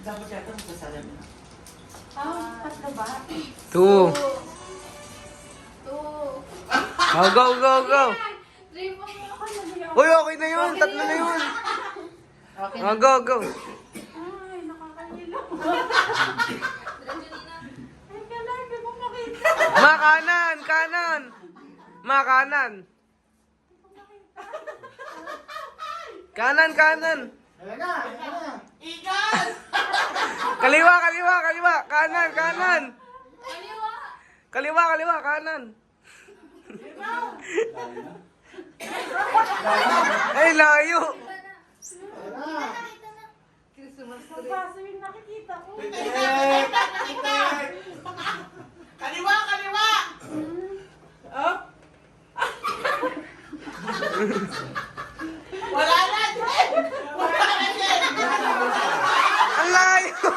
Dapat yata magsasalam na. Tatlo ba? 2. 2. Oh, go, go, go. 3 po ako na. Uy, okay na yun. Tatlo na yun. Okay. Oh, go, go. Ay, nakakalilo. Ay, kailangan di mo makita. Makanan, kanan. Makanan. Kanan, kanan. Ayan na, ayan na. Ikan! Kaliwa, kaliwa, kaliwa. Kanan, kanan. Kaliwa. Kaliwa, kaliwa, kanan. Ay, layo. Ayan na. Mabaso yung nakikita ko. Kaliwa, kaliwa! Oh? Wala na, Jen! Wala na, Jen! Ang layo.